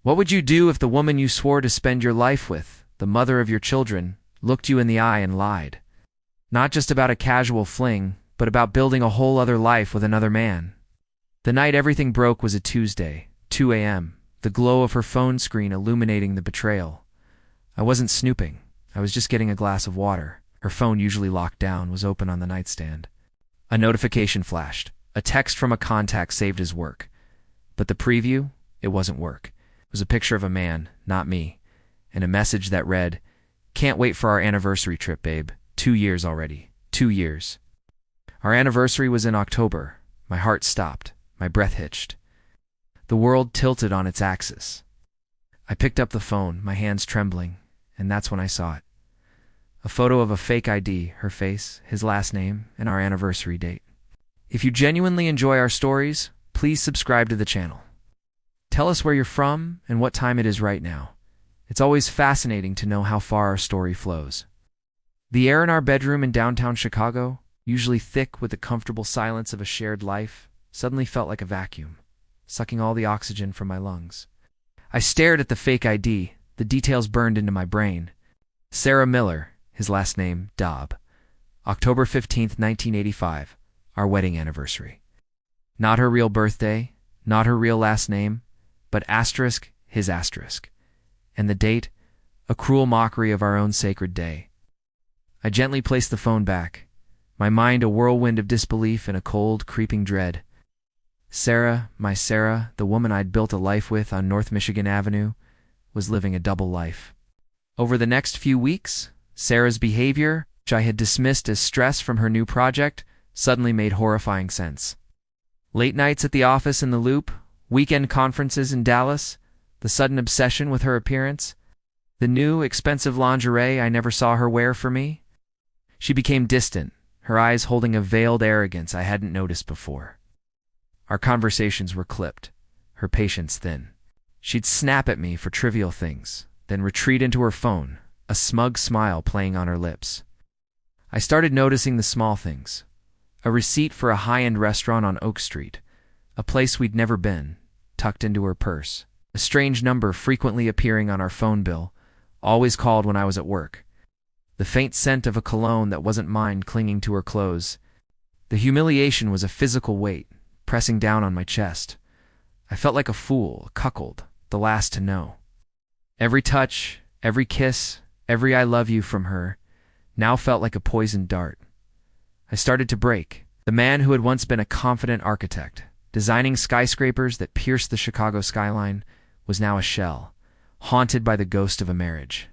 What would you do if the woman you swore to spend your life with, the mother of your children, looked you in the eye and lied? Not just about a casual fling, but about building a whole other life with another man. The night everything broke was a Tuesday, 2 a.m., the glow of her phone screen illuminating the betrayal. I wasn't snooping. I was just getting a glass of water. Her phone, usually locked down, was open on the nightstand. A notification flashed. A text from a contact saved as work. But the preview, it wasn't work. It was a picture of a man, not me, and a message that read, "Can't wait for our anniversary trip, babe. 2 years already. 2 years." Our anniversary was in October. My heart stopped. My breath hitched. The world tilted on its axis. I picked up the phone, my hands trembling, and that's when I saw it. A photo of a fake ID, her face, his last name, and our anniversary date. If you genuinely enjoy our stories, please subscribe to the channel. Tell us where you're from and what time it is right now. It's always fascinating to know how far our story flows. The air in our bedroom in downtown Chicago, usually thick with the comfortable silence of a shared life, suddenly felt like a vacuum, sucking all the oxygen from my lungs. I stared at the fake ID, the details burned into my brain. Sarah Miller, his last name, Dobb. October 15th, 1985, our wedding anniversary. Not her real birthday, not her real last name, but asterisk, his asterisk. And the date, a cruel mockery of our own sacred day. I gently placed the phone back, my mind a whirlwind of disbelief and a cold, creeping dread. Sarah, my Sarah, the woman I'd built a life with on North Michigan Avenue, was living a double life. Over the next few weeks, Sarah's behavior, which I had dismissed as stress from her new project, suddenly made horrifying sense. Late nights at the office in the Loop, weekend conferences in Dallas, the sudden obsession with her appearance, the new, expensive lingerie I never saw her wear for me. She became distant, her eyes holding a veiled arrogance I hadn't noticed before. Our conversations were clipped, her patience thin. She'd snap at me for trivial things, then retreat into her phone, a smug smile playing on her lips. I started noticing the small things. A receipt for a high-end restaurant on Oak Street, a place we'd never been, tucked into her purse. A strange number frequently appearing on our phone bill, always called when I was at work. The faint scent of a cologne that wasn't mine clinging to her clothes. The humiliation was a physical weight, pressing down on my chest. I felt like a fool, a cuckold, the last to know. Every touch, every kiss, every "I love you" from her now felt like a poisoned dart. I started to break. The man who had once been a confident architect, designing skyscrapers that pierced the Chicago skyline, was now a shell, haunted by the ghost of a marriage.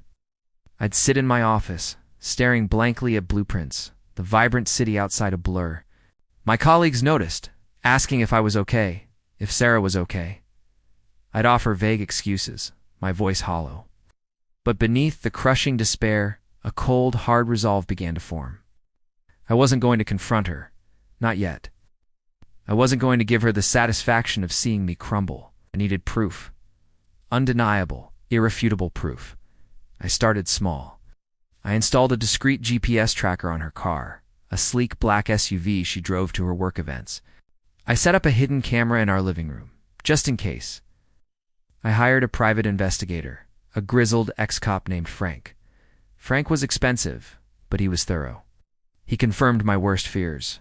I'd sit in my office, staring blankly at blueprints, the vibrant city outside a blur. My colleagues noticed, asking if I was okay, if Sarah was okay. I'd offer vague excuses, my voice hollow. But beneath the crushing despair, a cold, hard resolve began to form. I wasn't going to confront her, not yet. I wasn't going to give her the satisfaction of seeing me crumble. I needed proof. Undeniable, irrefutable proof. I started small. I installed a discreet GPS tracker on her car, a sleek black SUV she drove to her work events. I set up a hidden camera in our living room, just in case. I hired a private investigator, a grizzled ex-cop named Frank. Frank was expensive, but he was thorough. He confirmed my worst fears.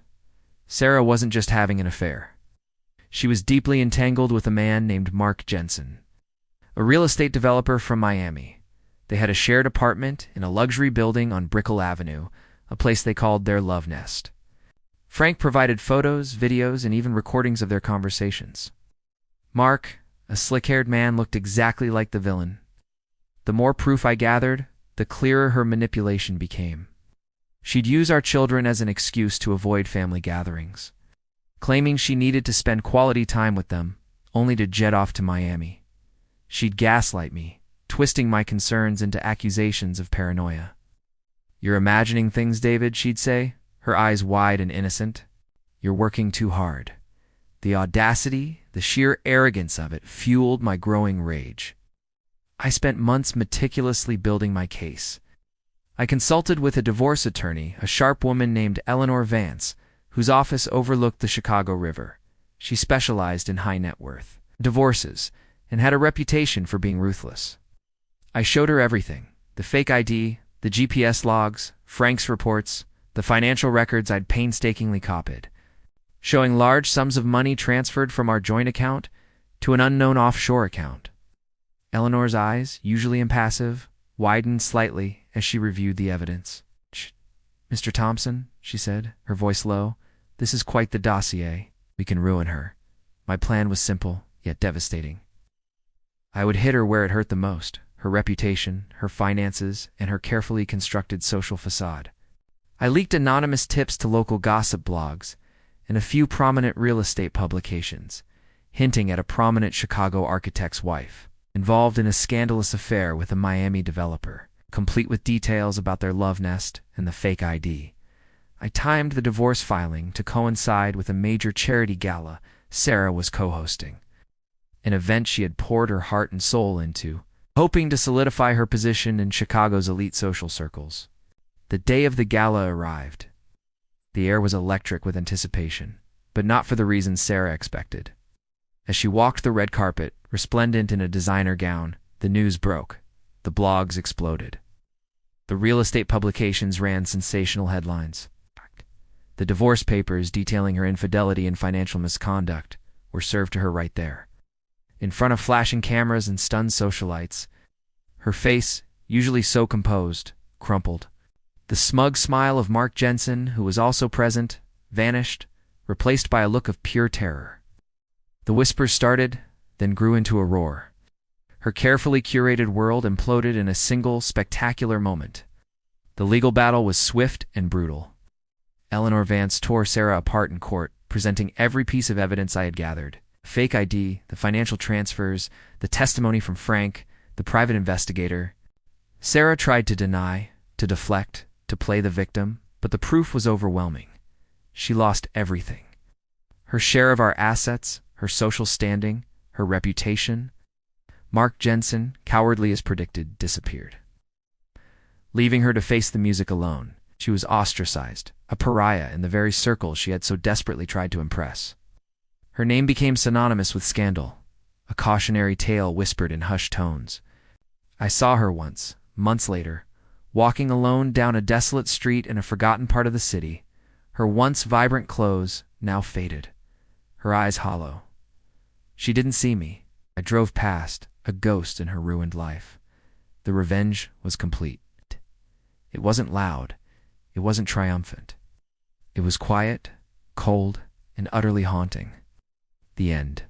Sarah wasn't just having an affair. She was deeply entangled with a man named Mark Jensen, a real estate developer from Miami. They had a shared apartment in a luxury building on Brickell Avenue, a place they called their love nest. Frank provided photos, videos, and even recordings of their conversations. Mark, a slick-haired man, looked exactly like the villain. The more proof I gathered, the clearer her manipulation became. She'd use our children as an excuse to avoid family gatherings, claiming she needed to spend quality time with them, only to jet off to Miami. She'd gaslight me, twisting my concerns into accusations of paranoia. "You're imagining things, David," she'd say, her eyes wide and innocent. "You're working too hard." The audacity, the sheer arrogance of it fueled my growing rage. I spent months meticulously building my case. I consulted with a divorce attorney, a sharp woman named Eleanor Vance, whose office overlooked the Chicago River. She specialized in high net worth divorces and had a reputation for being ruthless. I showed her everything: the fake ID, the GPS logs, Frank's reports, the financial records I'd painstakingly copied, showing large sums of money transferred from our joint account to an unknown offshore account. Eleanor's eyes, usually impassive, widened slightly as she reviewed the evidence. "Mr. Thompson," she said, her voice low, "this is quite the dossier. We can ruin her." My plan was simple, yet devastating. I would hit her where it hurt the most: her reputation, her finances, and her carefully constructed social facade. I leaked anonymous tips to local gossip blogs and a few prominent real estate publications, hinting at a prominent Chicago architect's wife, involved in a scandalous affair with a Miami developer, complete with details about their love nest and the fake ID. I timed the divorce filing to coincide with a major charity gala Sarah was co-hosting, an event she had poured her heart and soul into, hoping to solidify her position in Chicago's elite social circles. The day of the gala arrived. The air was electric with anticipation, but not for the reasons Sarah expected. As she walked the red carpet, resplendent in a designer gown, the news broke. The blogs exploded. The real estate publications ran sensational headlines. The divorce papers detailing her infidelity and financial misconduct were served to her right there, in front of flashing cameras and stunned socialites. Her face, usually so composed, crumpled. The smug smile of Mark Jensen, who was also present, vanished, replaced by a look of pure terror. The whispers started, then grew into a roar. Her carefully curated world imploded in a single, spectacular moment. The legal battle was swift and brutal. Eleanor Vance tore Sarah apart in court, presenting every piece of evidence I had gathered: fake ID, the financial transfers, the testimony from Frank, the private investigator. Sarah tried to deny, to deflect, to play the victim, but the proof was overwhelming. She lost everything: her share of our assets, her social standing, her reputation. Mark Jensen, cowardly as predicted, disappeared, leaving her to face the music alone. She was ostracized, a pariah in the very circle she had so desperately tried to impress. Her name became synonymous with scandal, a cautionary tale whispered in hushed tones. I saw her once, months later, walking alone down a desolate street in a forgotten part of the city, her once vibrant clothes now faded, her eyes hollow. She didn't see me. I drove past, a ghost in her ruined life. The revenge was complete. It wasn't loud. It wasn't triumphant. It was quiet, cold, and utterly haunting. The end.